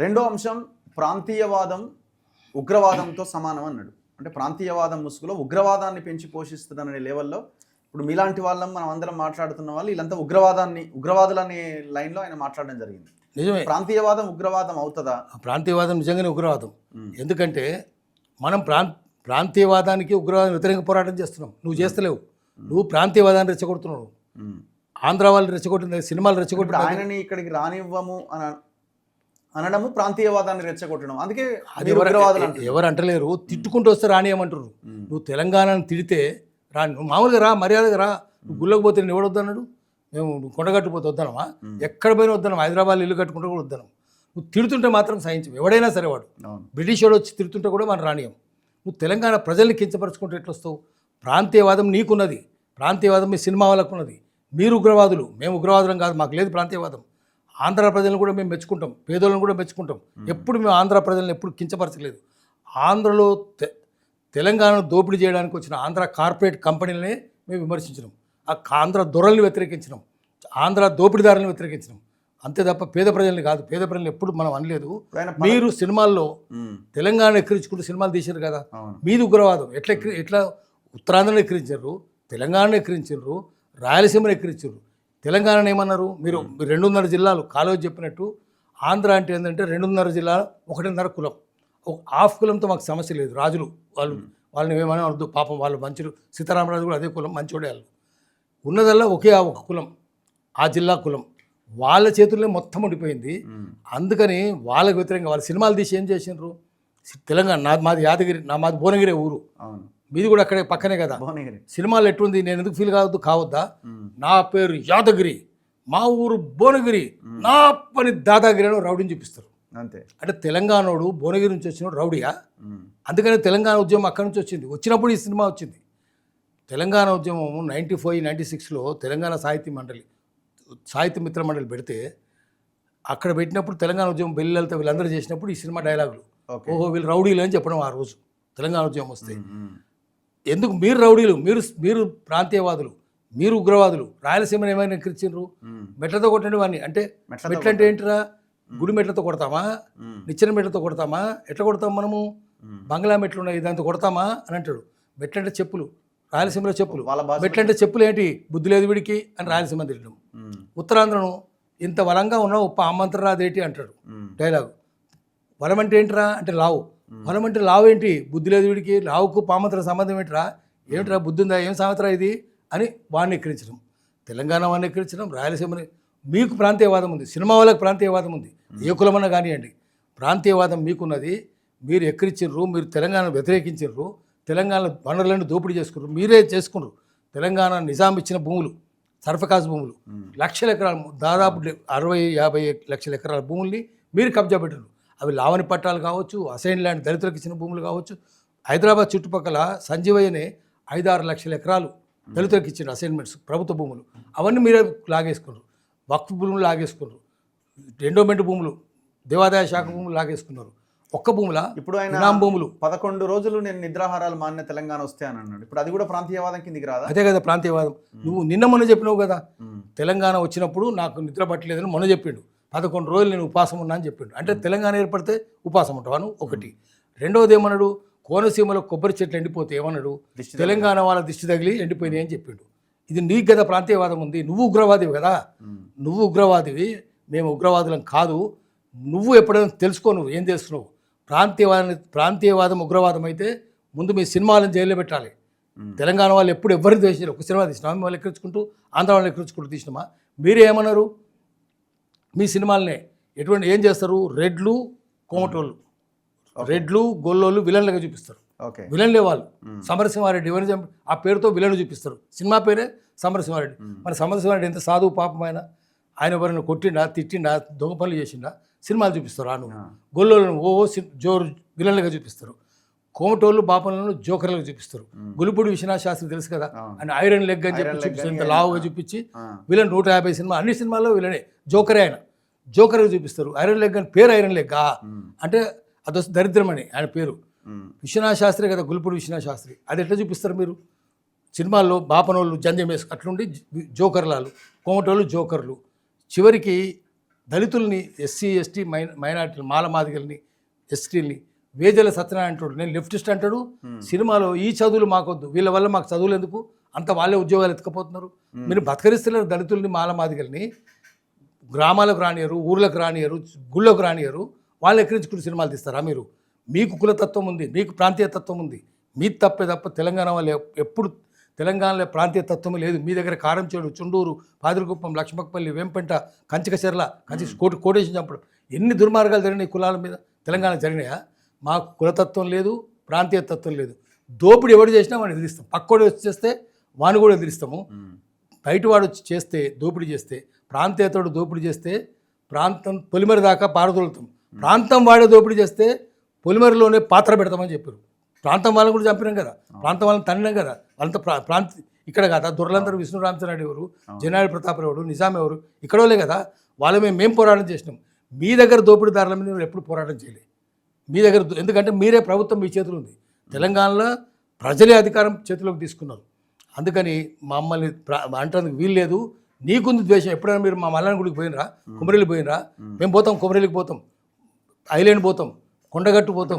రెండో అంశం ప్రాంతీయవాదం ఉగ్రవాదంతో సమానం అన్నాడు. అంటే ప్రాంతీయవాదం ముసుగులో ఉగ్రవాదాన్ని పెంచి పోషిస్తుందనే లెవెల్లో ఇప్పుడు మీలాంటి వాళ్ళం మనం అందరం మాట్లాడుతున్న వాళ్ళు వీళ్ళంతా ఉగ్రవాదులనే లైన్లో ఆయన మాట్లాడడం జరిగింది. నిజమే, ప్రాంతీయవాదం ఉగ్రవాదం అవుతుందా? ప్రాంతీయవాదం నిజంగానే ఉగ్రవాదం. ఎందుకంటే మనం ప్రాంతీయవాదానికి ఉగ్రవాదం వ్యతిరేక పోరాటం చేస్తున్నాం. నువ్వు చేస్తలేవు, నువ్వు ప్రాంతీయవాదాన్ని రెచ్చగొడుతున్నావు. ఆంధ్ర వాళ్ళు రెచ్చగొట్టిన సినిమాలు రెచ్చగొట్టిన ఆయనని ఇక్కడికి రానివ్వము అనడము ప్రాంతీయవాదాన్ని రెచ్చగొట్టడం. అందుకే అది ఎవరు అంటలేరు, తిట్టుకుంటూ వస్తే రానియమంటారు. నువ్వు తెలంగాణను తిడితే రాని, నువ్వు మామూలుగా రా, మర్యాదగా రా. నువ్వు గుళ్ళకి పోతే నేను ఎవడొద్దన్నాడు? మేము కొండగట్టుపోతే వద్దనమా? ఎక్కడ పోయినా వద్దనం, హైదరాబాద్ ఇల్లు కట్టుకుంటే కూడా వద్దనం. నువ్వు తిడుతుంటే మాత్రం సహించవు, ఎవడైనా సరే. వాడు బ్రిటిష్ వాడు వచ్చి తిడుతుంటే కూడా మనం రానియం. నువ్వు తెలంగాణ ప్రజల్ని కించపరుచుకుంటే ఎట్లా వస్తావు? ప్రాంతీయవాదం నీకున్నది, ప్రాంతీయవాదం మీ సినిమా వాళ్ళకు ఉన్నది. మీరు ఉగ్రవాదులు, మేము ఉగ్రవాదులం కాదు, మాకు లేదు ప్రాంతీయవాదం. ఆంధ్ర ప్రజలను కూడా మేము మెచ్చుకుంటాం, పేదోళ్ళని కూడా మెచ్చుకుంటాం. ఎప్పుడు మేము ఆంధ్ర ప్రజలను ఎప్పుడు కించపరచలేదు. ఆంధ్రలో తెలంగాణను దోపిడీ చేయడానికి వచ్చిన ఆంధ్ర కార్పొరేట్ కంపెనీలనే మేము విమర్శించినాం. ఆ ఆంధ్ర దొరల్ని వ్యతిరేకించినాం, ఆంధ్ర దోపిడీదారులను వ్యతిరేకించినాం. అంతే తప్ప పేద ప్రజల్ని కాదు. పేద ప్రజల్ని ఎప్పుడు మనం అనలేదు. మీరు సినిమాల్లో తెలంగాణ ఎక్కిరించుకుంటూ సినిమాలు తీశారు కదా, మీది ఉగ్రవాదం. ఎట్లా ఉత్తరాంధ్రను ఎక్కిరించారు, తెలంగాణను ఎక్కిరించారు, రాయలసీమను ఎక్కిరించారు. తెలంగాణను ఏమన్నారు? మీరు 2.5 జిల్లాలు కాలేజీ చెప్పినట్టు. ఆంధ్ర అంటే ఏంటంటే 2.5 జిల్లాలు 1.5 కులం. హాఫ్ కులంతో మాకు సమస్య లేదు. రాజులు వాళ్ళని ఏమైనా వద్దు, పాపం వాళ్ళు మంచులు. సీతారామరాజు కూడా అదే కులం, మంచోడే. వాళ్ళు ఉన్నదల్లా ఒకే ఒక కులం, ఆ జిల్లా కులం. వాళ్ళ చేతుల్లో మొత్తం ఉండిపోయింది. అందుకని వాళ్ళకి వ్యతిరేకంగా వాళ్ళ సినిమాలు తీసి ఏం చేసినారు? తెలంగాణ మాది యాదగిరి, మాది భువనగిరి ఊరు, మీది కూడా అక్కడే పక్కనే కదా. సినిమాలు ఎట్లుంది, నేను ఎందుకు ఫీల్ కావద్దా? నా పేరు యాదగిరి, మా ఊరు భువనగిరి, నా పని దాదాగిరి అని రౌడీని చూపిస్తారు. అంతే. అంటే తెలంగాణోడు భువనగిరి నుంచి వచ్చిన రౌడీయా? అందుకని తెలంగాణ ఉద్యమం అక్కడి నుంచి వచ్చింది. వచ్చినప్పుడు ఈ సినిమా వచ్చింది. తెలంగాణ ఉద్యమం 95-96లో తెలంగాణ సాహిత్య మిత్ర మండలి పెడితే, అక్కడ పెట్టినప్పుడు తెలంగాణ ఉద్యమం బెల్లెలతో వీళ్ళందరూ చేసినప్పుడు ఈ సినిమా డైలాగులు, ఓహో వీళ్ళు రౌడీలు అని చెప్పడం ఆ రోజు తెలంగాణ ఉద్యమం వస్తే. ఎందుకు మీరు రౌడీలు, మీరు ప్రాంతీయవాదులు, మీరు ఉగ్రవాదులు, రాయలసీమను ఏమైనా ఎక్కిరించారు? మెట్లతో కొట్టండి వాడిని. అంటే మెట్లు అంటే ఏంటిరా? గుడి మెట్లతో కొడతామా? నిచ్చెన మెట్లతో కొడతామా? ఎట్లా కొడతాం మనము? బంగ్లా మెట్లు ఉన్నాయి, దాంతో కొడతామా అని అంటాడు. మెట్లంటే చెప్పులు, రాయలసీమలో చెప్పులు. మెట్లంటే చెప్పులు ఏంటి? బుద్ధి లేదు వీడికి అని రాయలసీమ తిట్టడం. ఉత్తరాంధ్రను ఇంత వరంగా ఉన్నావు, అమ్మంతరాదేటి అంటాడు డైలాగు. వరం అంటే ఏంటిరా అంటే లావు. వరం అంటే లావు ఏంటి? బుద్ధి లేదు వీడికి. లావుకు పామంతర సంబంధం ఏంటిరా? ఏమిట్రా బుద్ధి ఉందా? ఏం సంవత్సరం ఇది అని వాడిని ఎక్కిరించడం. తెలంగాణ వాడిని ఎక్కిరించడం, రాయలసీమని. మీకు ప్రాంతీయవాదం ఉంది, సినిమా వాళ్ళకి ప్రాంతీయవాదం ఉంది. ఏ కులమన్నా కానివ్వండి, ప్రాంతీయవాదం మీకున్నది. మీరు ఎక్కిరించారు, మీరు తెలంగాణను వ్యతిరేకించారు, తెలంగాణ వనరులను దోపిడీ చేసుకున్నారు, మీరే చేసుకున్నారు. తెలంగాణ నిజాం ఇచ్చిన భూములు, సర్ఫకాజ్ భూములు, లక్షల ఎకరాలు, దాదాపు 60-50 లక్షల ఎకరాల భూముల్ని మీరు కబ్జా పెట్టారు. అవి లావణి పట్టాలు కావచ్చు, అసైన్ ల్యాండ్ దళితులకు ఇచ్చిన భూములు కావచ్చు. హైదరాబాద్ చుట్టుపక్కల సంజీవయ్యనే 5-6 లక్షల ఎకరాలు దళితులకు ఇచ్చిన అసైన్మెంట్స్, ప్రభుత్వ భూములు. అవన్నీ మీరే లాగేసుకున్నారు. వక్ఫ్ భూములు లాగేసుకున్నారు, ఎండోమెంట్ భూములు, దేవాదాయ శాఖ భూములు లాగేసుకున్నారు. ఒక్క భూముల ఇప్పుడు ఆయన భూములు 11 రోజులు నేను నిద్రాహారాలు మాన్య తెలంగాణ వస్తే అని అన్నాడు. ఇప్పుడు అది కూడా ప్రాంతీయవాదం కిందికి రాదా? అదే కదా ప్రాంతీయవాదం. నువ్వు మొన్న చెప్పినావు కదా, తెలంగాణ వచ్చినప్పుడు నాకు నిద్ర పట్టలేదని మొన్న చెప్పిండు. 11 రోజులు నేను ఉపాసం ఉన్నా అని చెప్పిండు. అంటే తెలంగాణ ఏర్పడితే ఉపాసం ఉంటావాను ఒకటి. రెండవది ఏమన్నాడు? కోనసీమలో కొబ్బరి చెట్లు ఎండిపోతే ఏమన్నాడు? తెలంగాణ వాళ్ళ దిష్టి తగిలి ఎండిపోయినాయి అని చెప్పిండు. ఇది నీకు కదా ప్రాంతీయవాదం ఉంది. నువ్వు ఉగ్రవాదివి కదా, నువ్వు ఉగ్రవాదివి, మేము ఉగ్రవాదులం కాదు. నువ్వు ఎప్పుడైనా తెలుసుకో, నువ్వు ఏం చేస్తున్నావు. ప్రాంతీయవాదం ఉగ్రవాదం అయితే ముందు మీ సినిమాలను జైల్లో పెట్టాలి. తెలంగాణ వాళ్ళు ఎప్పుడు ఎవరిని తీసినారు? ఒక సినిమా తీసినా వాళ్ళు ఎక్కించుకుంటూ, ఆంధ్ర వాళ్ళు ఎక్కించుకుంటూ తీసినామా? మీరే ఏమన్నారు? మీ సినిమాలనే ఏం చేస్తారు? రెడ్లు, కోమటోళ్ళు, రెడ్లు, గొల్లోళ్ళు విలన్లుగా చూపిస్తారు. విలన్లే వాళ్ళు. సమరసింహారెడ్డి ఎవరిని ఆ పేరుతో విలన్ చూపిస్తారు. సినిమా పేరే సమరసింహారెడ్డి. మరి సమరసింహారెడ్డి ఎంత సాధువు పాపం. ఆయన ఎవరైనా కొట్టిండా, తిట్టిండా, దొంగ పనులు చేసిండా? సినిమాలు చూపిస్తారు. ఆను గొల్లోళ్ళను జోరు విలన్లుగా చూపిస్తారు. కోమటోళ్ళు బాపలను జోకర్లుగా చూపిస్తారు. గులిపూడి విశ్వనాథ్ శాస్త్రి తెలుసు కదా, ఆయన ఐరన్ లెగ్ అని చెప్పి చూపిస్తారు. ఇంత లావుగా చూపించి విలన్ 150 సినిమా, అన్ని సినిమాల్లో విలనే, జోకరే. ఆయన జోకర్గా చూపిస్తారు. ఐరన్ లెగ్ అని పేరు, ఐరన్ లెగ్ అంటే అది దరిద్రం అని ఆయన పేరు. విశ్వనాథ్ శాస్త్రి కదా, గులిపూడి విశ్వనాథ్ శాస్త్రి. అది ఎట్లా చూపిస్తారు మీరు సినిమాల్లో? బాపనోళ్ళు జంజం వేసుకు అట్లుండి జోకర్లాలు, కోమటోళ్ళు జోకర్లు. చివరికి దళితుల్ని ఎస్సీ ఎస్టీ మైనార్టీలు మాల మాదిగల్ని ఎస్టీల్ని వేజల సత్యనారాయణ అంటాడు, నేను లెఫ్టిస్ట్ అంటాడు సినిమాలో. ఈ చదువులు మాకొద్దు, వీళ్ళ వల్ల మాకు చదువులు ఎందుకు, అంత వాళ్ళే ఉద్యోగాలు ఎత్తుకపోతున్నారు. మీరు బతకరిస్తున్నారు దళితుల్ని మాల మాదిగల్ని, గ్రామాలకు రానియరు, ఊర్లకు రానియరు, గుళ్ళకు రానియరు, వాళ్ళు ఎక్కిరించుకుని సినిమాలు తీస్తారా మీరు? మీకు కులతత్వం ఉంది, మీకు ప్రాంతీయ తత్వం ఉంది, మీ తప్పే తప్ప తెలంగాణ వాళ్ళు ఎప్పుడు తెలంగాణలో ప్రాంతీయ తత్వం లేదు. మీ దగ్గర కారంచేడు, చుండూరు, పాదిరికుప్పం, లక్ష్మక్కపల్లి, వేంపంట, కంచికచెర్ల, కోటేశ్వరం చంపడం, ఎన్ని దుర్మార్గాలు జరిగినాయి కులాల మీద తెలంగాణ జరిగినాయా? మాకు కులతత్వం లేదు, ప్రాంతీయ తత్వం లేదు. దోపిడీ ఎవడు చేసినా వాడిని ఎదిరిస్తాం. పక్కోడు వచ్చి చేస్తే వాడిని కూడా ఎదిరిస్తాము. బయటవాడు వచ్చి చేస్తే, దోపిడీ చేస్తే, ప్రాంతీయతోడు దోపిడీ చేస్తే ప్రాంతం పొలిమరి దాకా పారదోలుతాం. ప్రాంతం వాడే దోపిడీ చేస్తే పొలిమరిలోనే పాత్ర పెడతామని చెప్పారు. ప్రాంతం వాళ్ళని కూడా చంపినాం కదా, ప్రాంతం వాళ్ళని తన్నినాం కదా. వాళ్ళంతా ప్రాంత ఇక్కడ కదా దుర్లందరూ విష్ణు రామచంద్ర ఎవరు, జనాడి ప్రతాప్ ఎవరు, నిజాం ఎవరు, ఇక్కడోలే కదా. వాళ్ళ మేము పోరాటం చేసినాం. మీ దగ్గర దోపిడీదారుల మీద మీరు ఎప్పుడు పోరాటం చేయలేదు. మీ దగ్గర ఎందుకంటే మీరే ప్రభుత్వం మీ చేతులు ఉంది. తెలంగాణలో ప్రజలే అధికారం చేతిలోకి తీసుకున్నారు. అందుకని మమ్మల్ని అంటేందుకు వీల్లేదు. నీకుంది ద్వేషం. ఎప్పుడైనా మీరు మా మల్లాని గుడికి పోయినరా, కుమరెల్లి పోయినరా? మేము పోతాం, కుమరెల్లికి పోతాం, ఐలాండ్ పోతాం, కొండగట్టు పోతాం.